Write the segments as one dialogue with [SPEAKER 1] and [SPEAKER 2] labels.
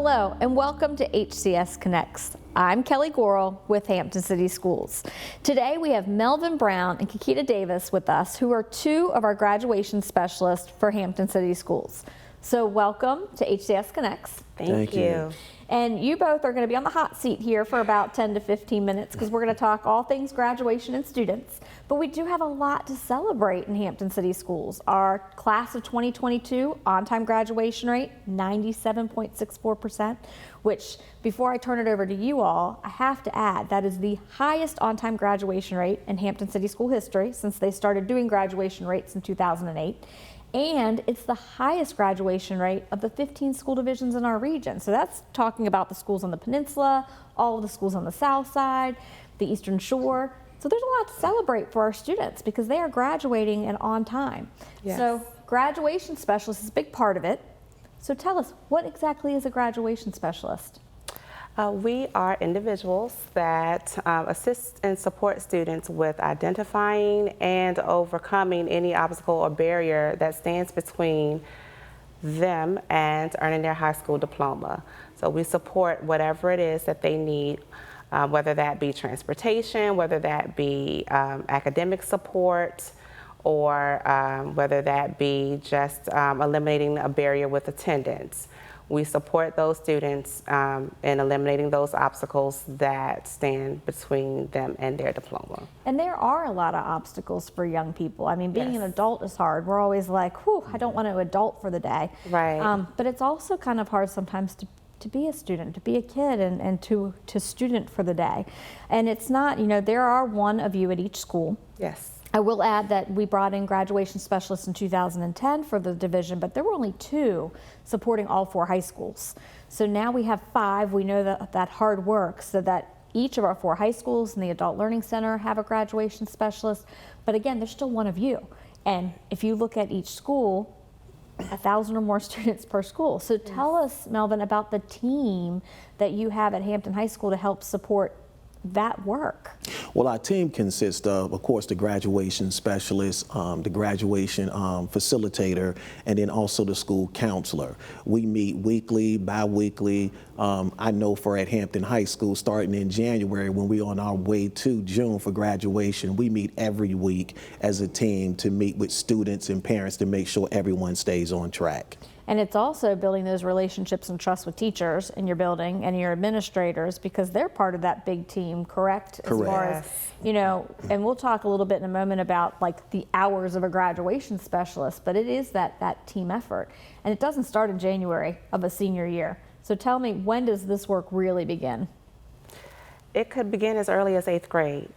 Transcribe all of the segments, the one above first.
[SPEAKER 1] Hello and welcome to HCS Connects. I'm Kelly Gorel with Hampton City Schools. Today we have Melvin Brown and Kikita Davis with us, who are two of our graduation specialists for Hampton City Schools. So welcome to HCS Connects.
[SPEAKER 2] Thank you.
[SPEAKER 1] And you both are going to be on the hot seat here for about 10 to 15 minutes because we're going to talk all things graduation and students. But we do have a lot to celebrate in Hampton City Schools. Our class of 2022 on-time graduation rate, 97.64%, which before I turn it over to you all, I have to add that is the highest on-time graduation rate in Hampton City School history since they started doing graduation rates in 2008. And it's the highest graduation rate of the 15 school divisions in our region. So that's talking about the schools on the peninsula, all of the schools on the south side, the Eastern Shore. So there's a lot to celebrate for our students because they are graduating and on time.
[SPEAKER 2] Yes.
[SPEAKER 1] So graduation specialist is a big part of it. So tell us, what exactly is a graduation specialist?
[SPEAKER 2] We are individuals that assist and support students with identifying and overcoming any obstacle or barrier that stands between them and earning their high school diploma. So we support whatever it is that they need, whether that be transportation, whether that be academic support, or whether that be just eliminating a barrier with attendance. We support those students in eliminating those obstacles that stand between them and their diploma.
[SPEAKER 1] And there are a lot of obstacles for young people. I mean, being an adult is hard. We're always like, whew, I don't want to adult for the day.
[SPEAKER 2] Right.
[SPEAKER 1] But it's also kind of hard sometimes to be a student, to be a kid and to student for the day. And it's not, you know, there are one of you at each school.
[SPEAKER 2] Yes.
[SPEAKER 1] I will add that we brought in graduation specialists in 2010 for the division, but there were only 2 supporting all 4 high schools. So now we have 5. We know that hard work so that each of our 4 high schools and the Adult Learning Center have a graduation specialist. But again, there's still one of you. And if you look at each school, 1,000 or more students per school. So tell us, Melvin, about the team that you have at Hampton High School to help support that work.
[SPEAKER 3] Well, our team consists of course, the graduation specialist, the graduation facilitator, and then also the school counselor. We meet weekly, bi-weekly. I know for at Hampton High School, starting in January, when we're on our way to June for graduation, we meet every week as a team to meet with students and parents to make sure everyone stays on track.
[SPEAKER 1] And it's also building those relationships and trust with teachers in your building and your administrators because they're part of that big team, correct?
[SPEAKER 3] Correct.
[SPEAKER 1] As far as, you know, and we'll talk a little bit in a moment about like the hours of a graduation specialist, but it is that team effort. And it doesn't start in January of a senior year. So tell me, when does this work really begin?
[SPEAKER 2] It could begin as early as 8th grade.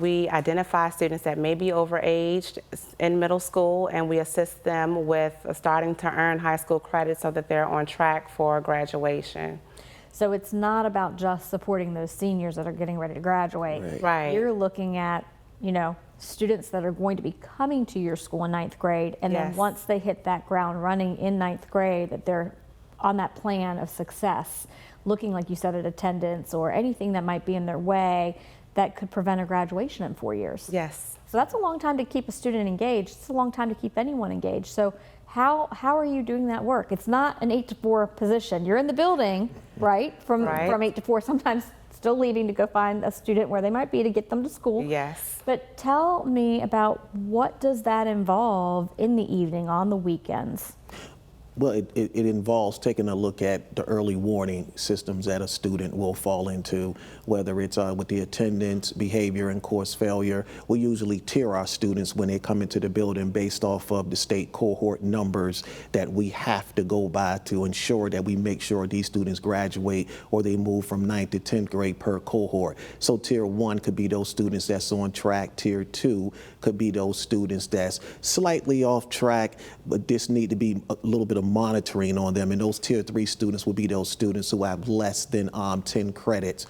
[SPEAKER 2] We identify students that may be overaged in middle school, and we assist them with starting to earn high school credit so that they're on track for graduation.
[SPEAKER 1] So it's not about just supporting those seniors that are getting ready to graduate.
[SPEAKER 2] Right.
[SPEAKER 1] You're looking at, you know, students that are going to be coming to your school in 9th grade, and then once they hit that ground running in 9th grade, that they're on that plan of success, looking, like you said, at attendance or anything that might be in their way that could prevent a graduation in 4 years.
[SPEAKER 2] Yes.
[SPEAKER 1] So that's a long time to keep a student engaged. It's a long time to keep anyone engaged. So how are you doing that work? It's not an 8 to 4 position. You're in the building, right? From 8 to 4, sometimes still leaving to go find a student where they might be to get them to school.
[SPEAKER 2] Yes.
[SPEAKER 1] But tell me about what does that involve in the evening, on the weekends?
[SPEAKER 3] Well, it involves taking a look at the early warning systems that a student will fall into, whether it's with the attendance, behavior, and course failure. We usually tier our students when they come into the building based off of the state cohort numbers that we have to go by to ensure that we make sure these students graduate or they move from 9th to 10th grade per cohort. So tier 1 could be those students that's on track. Tier 2 could be those students that's slightly off track, but just need to be a little bit of monitoring on them. And those tier 3 students will be those students who have less than 10 credits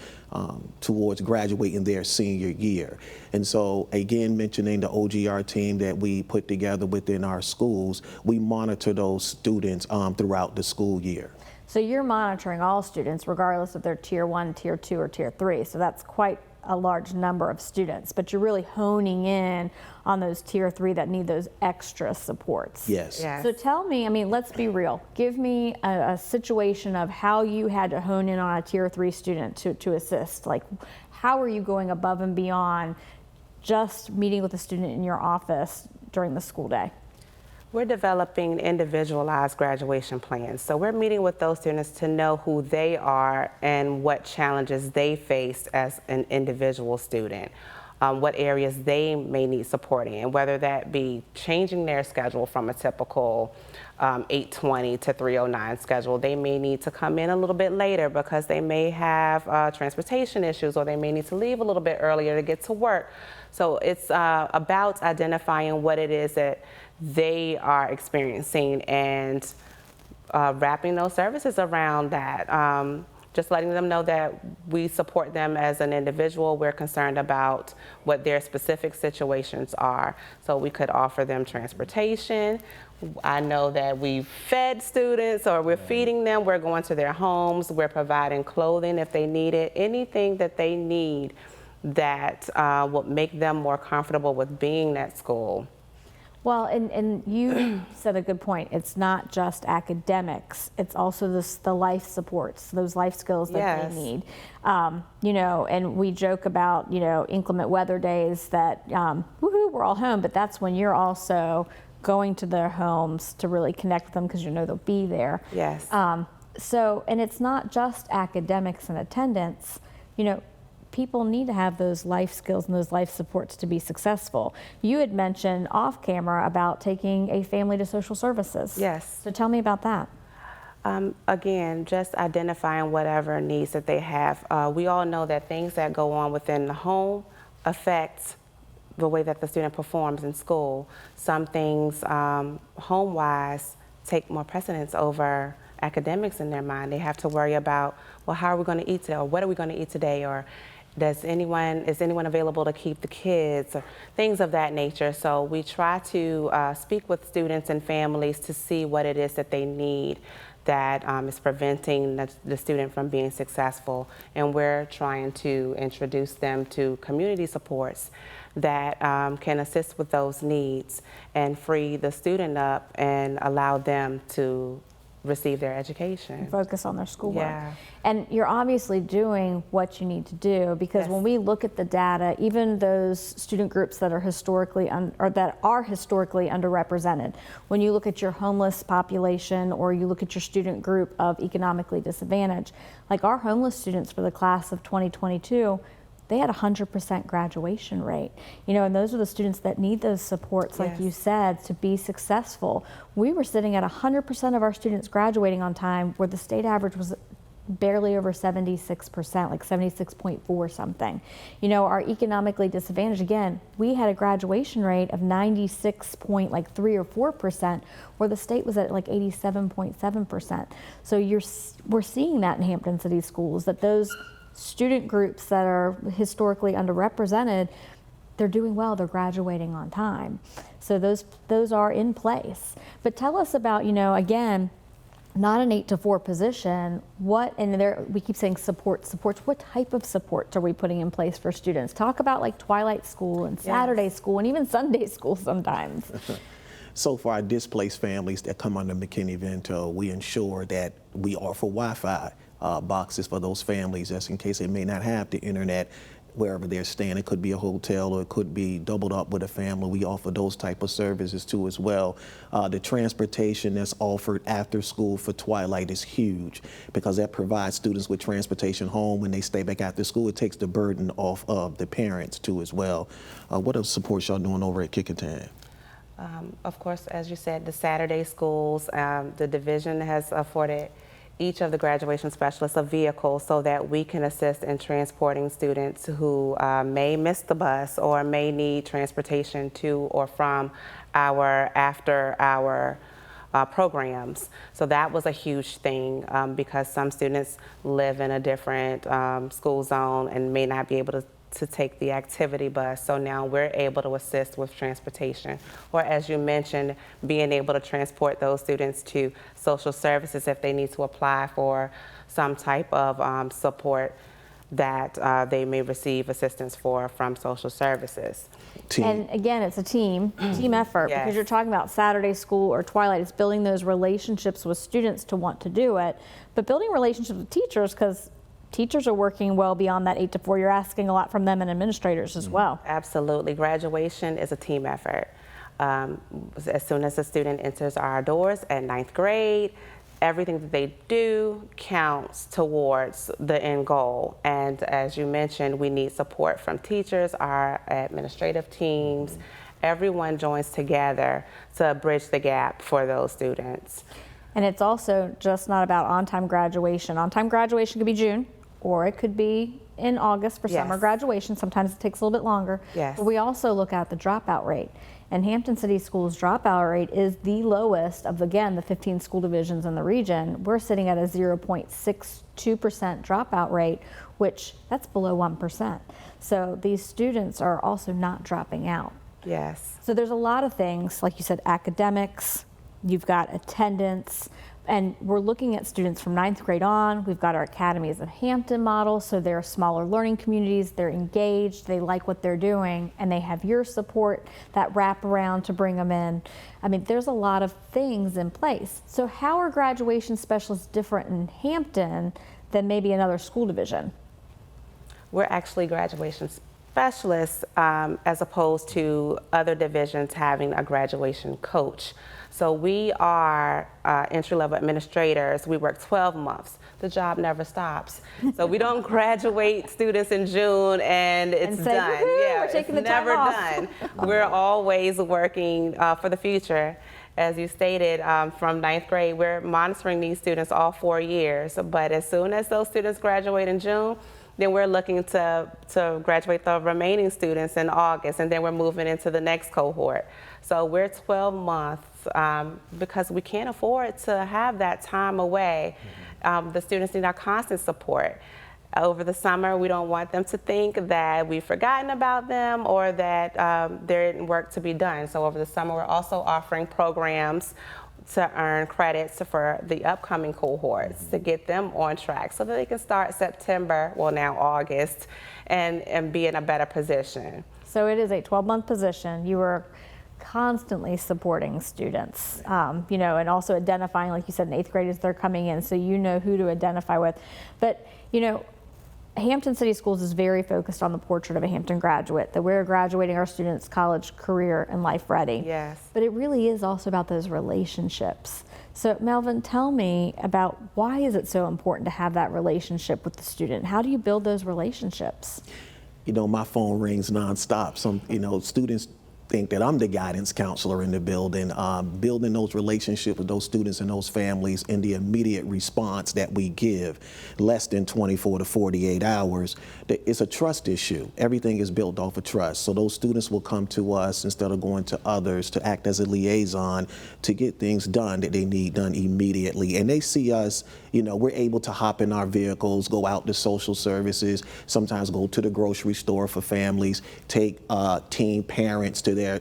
[SPEAKER 3] towards graduating their senior year. And so again, mentioning the OGR team that we put together within our schools, we monitor those students throughout the school year.
[SPEAKER 1] So you're monitoring all students regardless if they're tier 1, tier 2, or tier 3. So that's quite a large number of students, but you're really honing in on those tier 3 that need those extra supports.
[SPEAKER 3] Yes.
[SPEAKER 2] Yes.
[SPEAKER 1] So tell me, I mean, let's be real. Give me a situation of how you had to hone in on a tier 3 student to assist. Like, how are you going above and beyond just meeting with a student in your office during the school day?
[SPEAKER 2] We're developing individualized graduation plans. So we're meeting with those students to know who they are and what challenges they face as an individual student, what areas they may need support in, whether that be changing their schedule from a typical 8:20 to 3:09 schedule. They may need to come in a little bit later because they may have transportation issues, or they may need to leave a little bit earlier to get to work. So it's about identifying what it is that they are experiencing and wrapping those services around that. Just letting them know that we support them as an individual. We're concerned about what their specific situations are. So we could offer them transportation. I know that we've fed students, or we're feeding them. We're going to their homes. We're providing clothing if they need it. Anything that they need that will make them more comfortable with being at school.
[SPEAKER 1] Well, and you said a good point. It's not just academics. It's also the life supports, those life skills that
[SPEAKER 2] Yes.
[SPEAKER 1] they need. You know, and we joke about, you know, inclement weather days that, woohoo, we're all home, but that's when you're also going to their homes to really connect with them because you know they'll be there.
[SPEAKER 2] Yes.
[SPEAKER 1] So, and it's not just academics and attendance, you know, people need to have those life skills and those life supports to be successful. You had mentioned off camera about taking a family to social services.
[SPEAKER 2] Yes.
[SPEAKER 1] So tell me about that.
[SPEAKER 2] Again, just identifying whatever needs that they have. We all know that things that go on within the home affect the way that the student performs in school. Some things home-wise take more precedence over academics in their mind. They have to worry about, well, how are we going to eat today, or what are we going to eat today, or is anyone available to keep the kids, or things of that nature. So we try to speak with students and families to see what it is that they need that is preventing the student from being successful. And we're trying to introduce them to community supports that can assist with those needs and free the student up and allow them to receive their education.
[SPEAKER 1] Focus on their schoolwork.
[SPEAKER 2] Yeah.
[SPEAKER 1] And you're obviously doing what you need to do, because
[SPEAKER 2] Yes.
[SPEAKER 1] when we look at the data, even those student groups that are historically underrepresented, when you look at your homeless population or you look at your student group of economically disadvantaged, like our homeless students for the class of 2022, they had 100% graduation rate. You know, and those are the students that need those supports, like
[SPEAKER 2] Yes.
[SPEAKER 1] you said, to be successful. We were sitting at 100% of our students graduating on time, where the state average was barely over 76%, like 76.4 something. You know, our economically disadvantaged, again, we had a graduation rate of 96.3 or 4%, where the state was at like 87.7%. So we're seeing that in Hampton City Schools, that those student groups that are historically underrepresented, they're doing well, they're graduating on time. So those are in place. But tell us about, you know, again, not an 8 to 4 position, we keep saying supports, what type of supports are we putting in place for students? Talk about like twilight school and Saturday school and even Sunday school sometimes.
[SPEAKER 3] So for our displaced families that come under McKinney-Vento, we ensure that we offer Wi-Fi boxes for those families, just in case they may not have the internet wherever they're staying. It could be a hotel, or it could be doubled up with a family. We offer those type of services too as well. The transportation that's offered after school for twilight is huge, because that provides students with transportation home when they stay back after school. It takes the burden off of the parents too as well. What other supports y'all doing over at Kickintown?
[SPEAKER 2] Of course, as you said, the Saturday schools, the division has afforded each of the graduation specialists a vehicle so that we can assist in transporting students who may miss the bus or may need transportation to or from our after-hour programs. So that was a huge thing because some students live in a different school zone and may not be able to take the activity bus. So now we're able to assist with transportation. Or as you mentioned, being able to transport those students to social services if they need to apply for some type of support that they may receive assistance from social services.
[SPEAKER 1] And again, it's a team effort,
[SPEAKER 2] Yes.
[SPEAKER 1] because you're talking about Saturday school or Twilight. It's building those relationships with students to want to do it, but building relationships with teachers, because teachers are working well beyond that 8 to 4. You're asking a lot from them, and administrators as well.
[SPEAKER 2] Absolutely. Graduation is a team effort. As soon as a student enters our doors at 9th grade, everything that they do counts towards the end goal. And as you mentioned, we need support from teachers, our administrative teams. Everyone joins together to bridge the gap for those students.
[SPEAKER 1] And it's also just not about on-time graduation. On-time graduation could be June, or it could be in August for summer
[SPEAKER 2] Yes.
[SPEAKER 1] graduation. Sometimes it takes a little bit longer.
[SPEAKER 2] Yes.
[SPEAKER 1] But we also look at the dropout rate. And Hampton City Schools' dropout rate is the lowest of, again, the 15 school divisions in the region. We're sitting at a 0.62% dropout rate, which that's below 1%. So these students are also not dropping out.
[SPEAKER 2] Yes.
[SPEAKER 1] So there's a lot of things, like you said, academics, you've got attendance, and we're looking at students from 9th grade on. We've got our Academies of Hampton model, so they're smaller learning communities, they're engaged, they like what they're doing, and they have your support, that wrap around to bring them in. I mean, there's a lot of things in place. So how are graduation specialists different in Hampton than maybe another school division?
[SPEAKER 2] We're actually graduation specialists as opposed to other divisions having a graduation coach. So we are entry-level administrators. We work 12 months. The job never stops. So we don't graduate students in June and it's
[SPEAKER 1] say,
[SPEAKER 2] done.
[SPEAKER 1] "Woohoo,
[SPEAKER 2] Yeah,
[SPEAKER 1] we're taking
[SPEAKER 2] it's
[SPEAKER 1] the time
[SPEAKER 2] never
[SPEAKER 1] off."
[SPEAKER 2] done. We're always working for the future. As you stated, from 9th grade, we're monitoring these students all 4 years. But as soon as those students graduate in June, then we're looking to graduate the remaining students in August, and then we're moving into the next cohort. So we're 12 months because we can't afford to have that time away. The students need our constant support. Over the summer, we don't want them to think that we've forgotten about them or that there isn't work to be done. So over the summer, we're also offering programs to earn credits for the upcoming cohorts to get them on track so that they can start September, well now August, and be in a better position.
[SPEAKER 1] So it is a 12-month position. You are constantly supporting students, you know, and also identifying, like you said, in 8th grade as they're coming in, so you know who to identify with. But, you know, Hampton City Schools is very focused on the portrait of a Hampton graduate, that we're graduating our students college, career, and life ready.
[SPEAKER 2] Yes.
[SPEAKER 1] But it really is also about those relationships. So Melvin, tell me about why is it so important to have that relationship with the student? How do you build those relationships?
[SPEAKER 3] You know, my phone rings nonstop. Some, you know, students think that I'm the guidance counselor in the building, building those relationships with those students and those families, and the immediate response that we give, less than 24 to 48 hours, it's a trust issue. Everything is built off of trust. So those students will come to us instead of going to others to act as a liaison to get things done that they need done immediately. And they see us, you know, we're able to hop in our vehicles, go out to social services, sometimes go to the grocery store for families, take teen parents to their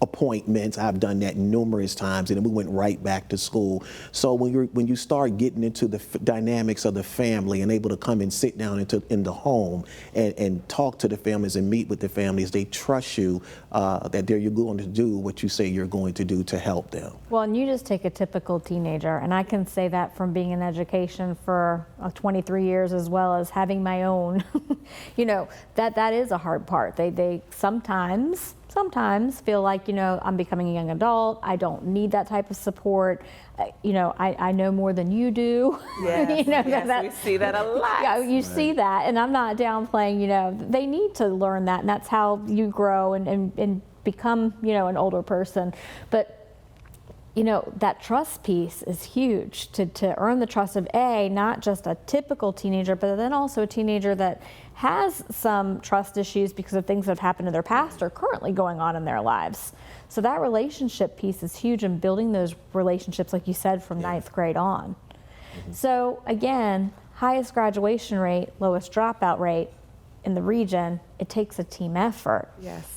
[SPEAKER 3] appointments. I've done that numerous times, and then we went right back to school. So when you start getting into the dynamics of the family and able to come and sit down in the home and talk to the families and meet with the families, they trust you that you're going to do what you say you're going to do to help them.
[SPEAKER 1] Well, and you just take a typical teenager, and I can say that from being in education for 23 years as well as having my own. You know, that is a hard part. They sometimes feel like, you know, I'm becoming a young adult. I don't need that type of support. You know, I know more than you do.
[SPEAKER 2] Yes,
[SPEAKER 1] you know,
[SPEAKER 2] yes, we see that a lot.
[SPEAKER 1] Yeah, you see that, and I'm not downplaying, you know, they need to learn that, and that's how you grow and become, you know, an older person. But you know, that trust piece is huge to earn the trust of not just a typical teenager, but then also a teenager that has some trust issues because of things that have happened in their past or currently going on in their lives. So that relationship piece is huge in building those relationships, like you said, from 9th grade on. So again, highest graduation rate, lowest dropout rate in the region. It takes a team effort.
[SPEAKER 2] Yes.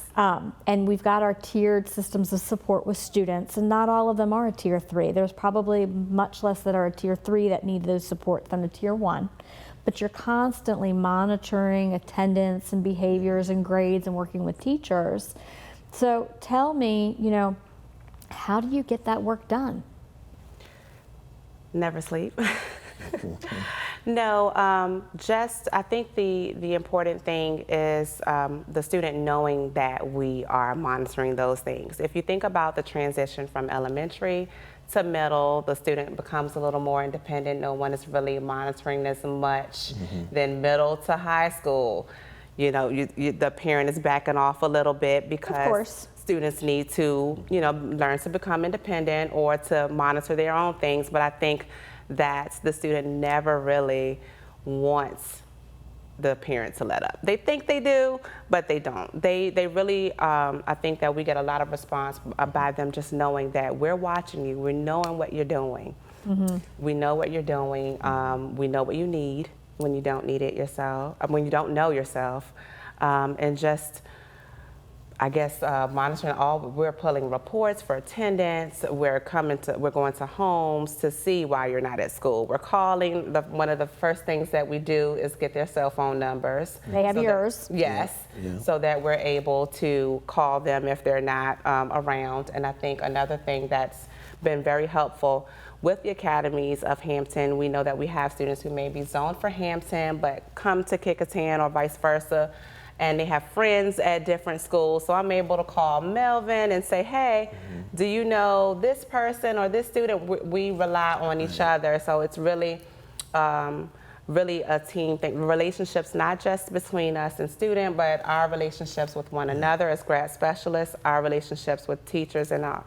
[SPEAKER 1] And we've got our tiered systems of support with students, and not all of them are a tier 3. There's probably much less that are a tier 3 that need those support than a tier 1. but you're constantly monitoring attendance and behaviors and grades and working with teachers. So tell me, how do you get that work done?
[SPEAKER 2] Never sleep. No, I think the important thing is the student knowing that we are monitoring those things. If you think about the transition from elementary to middle, the student becomes a little more independent. No one is really monitoring as much. Then middle to high school, the parent is backing off a little bit because students need to, learn to become independent or to monitor their own things. But I think that the student never really wants the parent to let up. They think they do, but they don't. They really, I think that we get a lot of response by them just knowing that we're watching you, we're knowing what you're doing. We know what you're doing, we know what you need when you don't need it yourself, when you don't know yourself, and just, I guess, monitoring we're pulling reports for attendance, we're going to homes to see why you're not at school. We're calling, one of the first things that we do is get their cell phone numbers.
[SPEAKER 1] They have yours.
[SPEAKER 2] Yes, so that we're able to call them if they're not around. And I think another thing that's been very helpful with the academies of Hampton, we know that we have students who may be zoned for Hampton but come to Kecoughtan or vice versa, and they have friends at different schools. So I'm able to call Melvin and say, hey, do you know this person or this student? We rely on each other. So it's really, really a team thing. Relationships, not just between us and student, but our relationships with one another as grad specialists, our relationships with teachers and our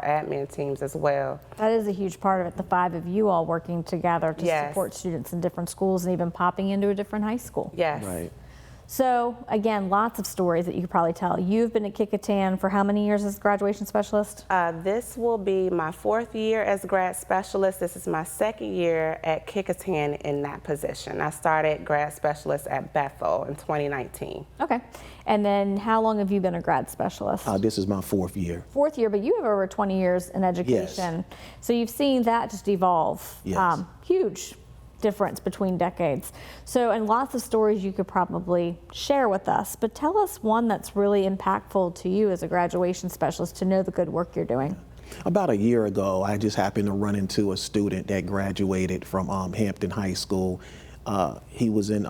[SPEAKER 2] admin teams as well.
[SPEAKER 1] That is a huge part of it, the 5 of you all working together to support students in different schools and even popping into a different high school.
[SPEAKER 2] Yes.
[SPEAKER 3] Right.
[SPEAKER 1] So again, lots of stories that you could probably tell. You've been at Kecoughtan for how many years as graduation specialist?
[SPEAKER 2] This will be my 4th year as grad specialist. This is my 2nd year at Kecoughtan in that position. I started grad specialist at Bethel in 2019.
[SPEAKER 1] Okay. And then how long have you been a grad specialist?
[SPEAKER 3] This is my 4th year.
[SPEAKER 1] 4th year, but you have over 20 years in education. So you've seen that just evolve.
[SPEAKER 3] Yes.
[SPEAKER 1] Huge difference between decades. So, and lots of stories you could probably share with us, but tell us one that's really impactful to you as a graduation specialist to know the good work you're doing.
[SPEAKER 3] About a year ago, I just happened to run into a student that graduated from Hampton High School. He was in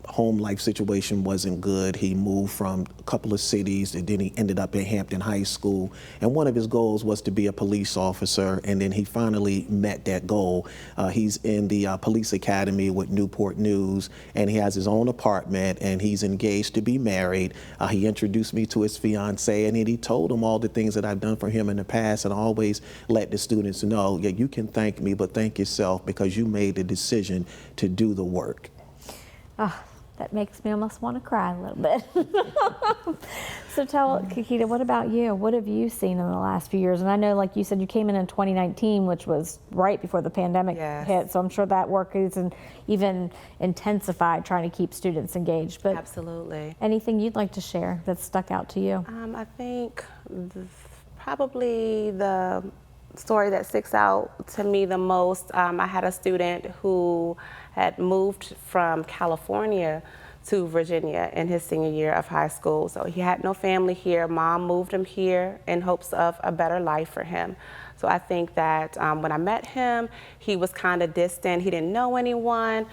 [SPEAKER 3] home life situation wasn't good. He moved from a couple of cities and then he ended up at Hampton High School. And one of his goals was to be a police officer, and then he finally met that goal. He's in the police academy with Newport News, and he has his own apartment, and he's engaged to be married. He introduced me to his fiance, and then he told him all the things that I've done for him in the past, and I always let the students know, yeah, you can thank me, but thank yourself because you made the decision to do the work.
[SPEAKER 1] That makes me almost want to cry a little bit. So tell Kekita, what about you? What have you seen in the last few years? And I know, like you said, you came in 2019, which was right before the pandemic hit. So I'm sure that work is even intensified trying to keep students engaged. But
[SPEAKER 2] absolutely.
[SPEAKER 1] Anything you'd like to share that stuck out to you?
[SPEAKER 2] I think probably the story that sticks out to me the most, I had a student who had moved from California to Virginia in his senior year of high school. So he had no family here. Mom moved him here in hopes of a better life for him. So I think that when I met him, he was kind of distant. He didn't know anyone.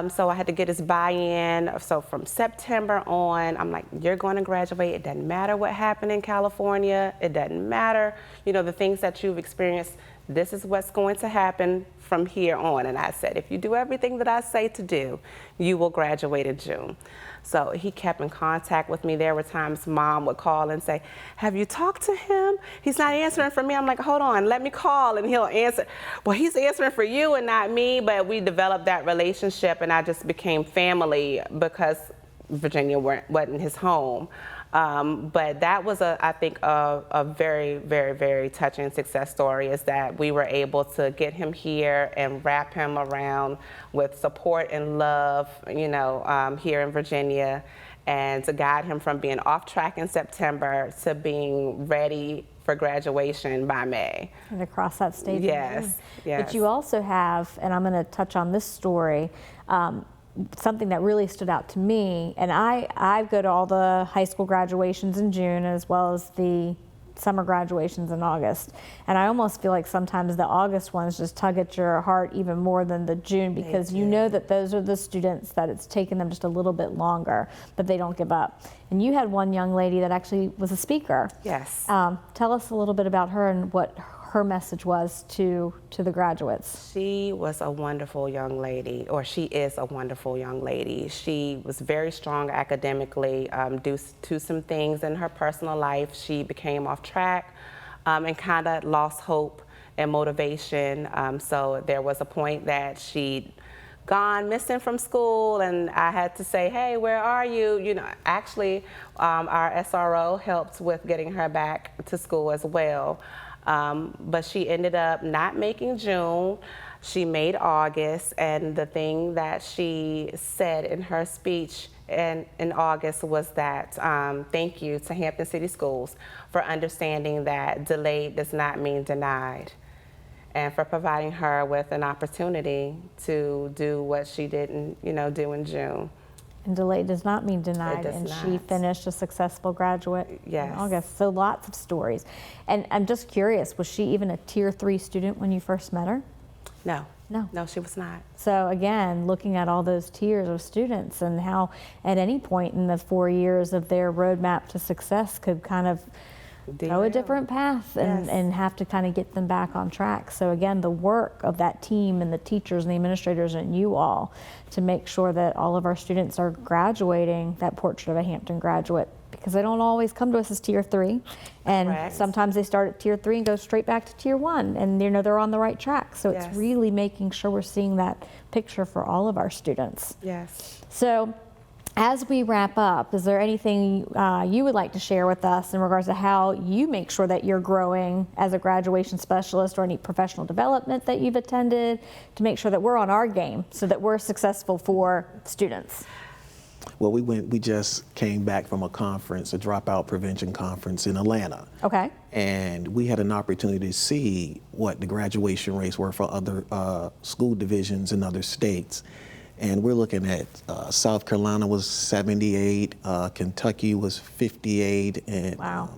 [SPEAKER 2] So I had to get his buy-in. So from September on, I'm like, you're going to graduate. It doesn't matter what happened in California. It doesn't matter, the things that you've experienced. This is what's going to happen from here on. And I said, if you do everything that I say to do, you will graduate in June. So he kept in contact with me. There were times Mom would call and say, have you talked to him? He's not answering for me. I'm like, hold on, let me call, and he'll answer. Well, he's answering for you and not me, but we developed that relationship, and I just became family because Virginia wasn't his home. But that was, I think, a very, very, very touching success story, is that we were able to get him here and wrap him around with support and love, here in Virginia, and to guide him from being off track in September to being ready for graduation by May.
[SPEAKER 1] And across that stage.
[SPEAKER 2] Yes, yes.
[SPEAKER 1] But you also have, and I'm going to touch on this story, something that really stood out to me, and I go to all the high school graduations in June as well as the summer graduations in August, and I almost feel like sometimes the August ones just tug at your heart even more than the June, because you know that those are the students that it's taken them just a little bit longer, but they don't give up. And you had one young lady that actually was a speaker.
[SPEAKER 2] Yes.
[SPEAKER 1] Tell us a little bit about her and what her message was to the graduates.
[SPEAKER 2] She was a wonderful young lady, or she is a wonderful young lady. She was very strong academically. Due to some things in her personal life, she became off track and kind of lost hope and motivation. So there was a point that she'd gone missing from school, and I had to say, hey, where are you? You know, actually, our SRO helped with getting her back to school as well. But she ended up not making June. She made August, and the thing that she said in her speech in August was that thank you to Hampton City Schools for understanding that delayed does not mean denied, and for providing her with an opportunity to do what she didn't, do in June.
[SPEAKER 1] And delayed does not mean denied,
[SPEAKER 2] does
[SPEAKER 1] and
[SPEAKER 2] not.
[SPEAKER 1] she finished a successful graduate
[SPEAKER 2] Yes.
[SPEAKER 1] in August. So lots of stories. And I'm just curious, was she even a Tier 3 student when you first met her?
[SPEAKER 2] No.
[SPEAKER 1] No.
[SPEAKER 2] No, she was not.
[SPEAKER 1] So again, looking at all those tiers of students and how at any point in the 4 years of their roadmap to success could kind of go a
[SPEAKER 2] Derail.
[SPEAKER 1] different path and,
[SPEAKER 2] Yes.
[SPEAKER 1] and have to kind of get them back on track. So again, the work of that team and the teachers and the administrators and you all to make sure that all of our students are graduating that portrait of a Hampton graduate, because they don't always come to us as Tier 3, and
[SPEAKER 2] Correct.
[SPEAKER 1] sometimes they start at Tier 3 and go straight back to Tier 1, and they're on the right track. So
[SPEAKER 2] Yes.
[SPEAKER 1] it's really making sure we're seeing that picture for all of our students.
[SPEAKER 2] Yes.
[SPEAKER 1] So as we wrap up, is there anything you would like to share with us in regards to how you make sure that you're growing as a graduation specialist, or any professional development that you've attended to make sure that we're on our game so that we're successful for students?
[SPEAKER 3] Well, we just came back from a conference, a dropout prevention conference in Atlanta.
[SPEAKER 1] Okay.
[SPEAKER 3] And we had an opportunity to see what the graduation rates were for other school divisions in other states. And we're looking at South Carolina was 78, Kentucky was 58, and
[SPEAKER 1] Wow.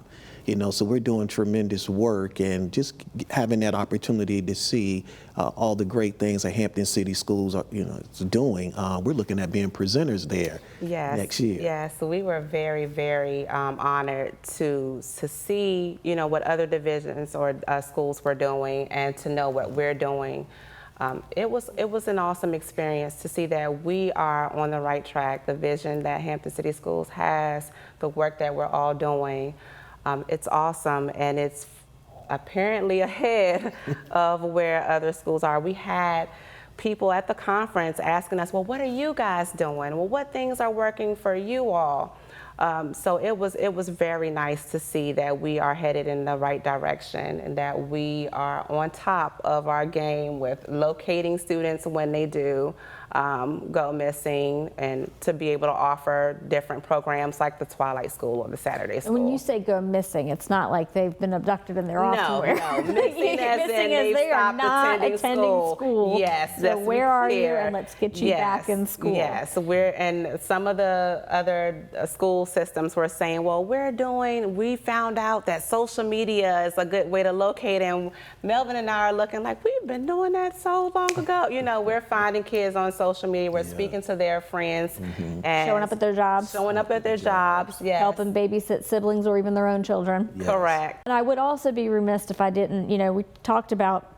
[SPEAKER 3] So we're doing tremendous work, and just having that opportunity to see all the great things that Hampton City Schools are, is doing. We're looking at being presenters there next year.
[SPEAKER 2] Yes, so we were very, very honored to see, what other divisions or schools were doing, and to know what we're doing. It was an awesome experience to see that we are on the right track, the vision that Hampton City Schools has, the work that we're all doing. It's awesome, and it's apparently ahead of where other schools are. We had people at the conference asking us, well, what are you guys doing? Well, what things are working for you all? So it was very nice to see that we are headed in the right direction, and that we are on top of our game with locating students when they do go missing, and to be able to offer different programs like the Twilight School or the Saturday School.
[SPEAKER 1] And when you say go missing, it's not like they've been abducted and they're off somewhere.
[SPEAKER 2] No, missing as in
[SPEAKER 1] they are
[SPEAKER 2] stopped
[SPEAKER 1] not
[SPEAKER 2] attending
[SPEAKER 1] school.
[SPEAKER 2] Yes,
[SPEAKER 1] So
[SPEAKER 2] that's to be
[SPEAKER 1] where are you,
[SPEAKER 2] clear.
[SPEAKER 1] and let's get you back in school.
[SPEAKER 2] Yes, and some of the other school systems were saying, well, we found out that social media is a good way to locate, and Melvin and I are looking like, we've been doing that so long ago. We're finding kids on social media, we're speaking to their friends, and
[SPEAKER 1] Showing up at their jobs.
[SPEAKER 2] Showing up at their jobs, yes.
[SPEAKER 1] Helping babysit siblings or even their own children.
[SPEAKER 3] Yes.
[SPEAKER 2] Correct.
[SPEAKER 1] And I would also be remiss if I didn't, we talked about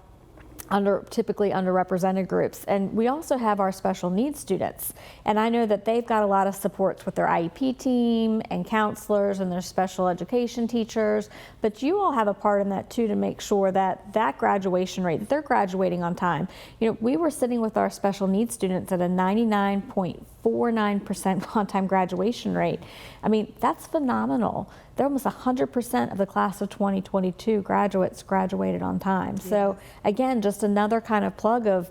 [SPEAKER 1] typically underrepresented groups, and we also have our special needs students, and I know that they've got a lot of supports with their IEP team and counselors and their special education teachers, but you all have a part in that too, to make sure that graduation rate, that they're graduating on time. We were sitting with our special needs students at a 99.49% on-time graduation rate. I mean, that's phenomenal. They're almost 100% of the class of 2022 graduates graduated on time. Yes. So again, just another kind of plug of,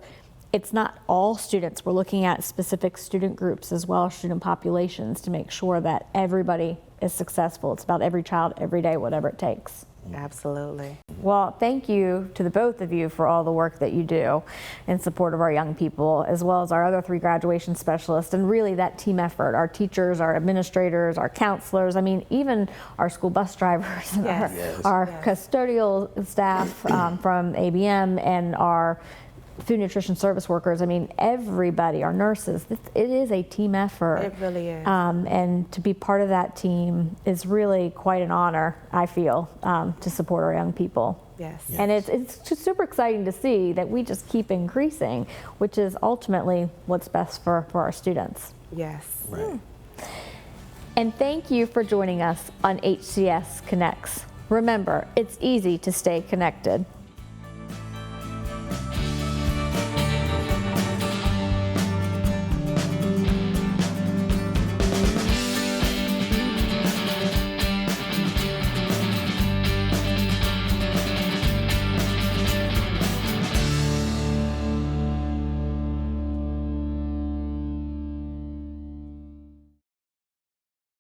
[SPEAKER 1] it's not all students. We're looking at specific student groups as well as student populations to make sure that everybody is successful. It's about every child, every day, whatever it takes.
[SPEAKER 2] Absolutely.
[SPEAKER 1] Well, thank you to the both of you for all the work that you do in support of our young people, as well as our other 3 graduation specialists, and really that team effort, our teachers, our administrators, our counselors, I mean, even our school bus drivers, and
[SPEAKER 2] Yes.
[SPEAKER 1] our custodial staff from ABM, and our food nutrition service workers. I mean, everybody, our nurses, it is a team effort.
[SPEAKER 2] It really is.
[SPEAKER 1] And to be part of that team is really quite an honor, I feel, to support our young people.
[SPEAKER 2] Yes.
[SPEAKER 1] And it's just super exciting to see that we just keep increasing, which is ultimately what's best for our students.
[SPEAKER 2] Yes.
[SPEAKER 3] Right.
[SPEAKER 1] And thank you for joining us on HCS Connects. Remember, it's easy to stay connected.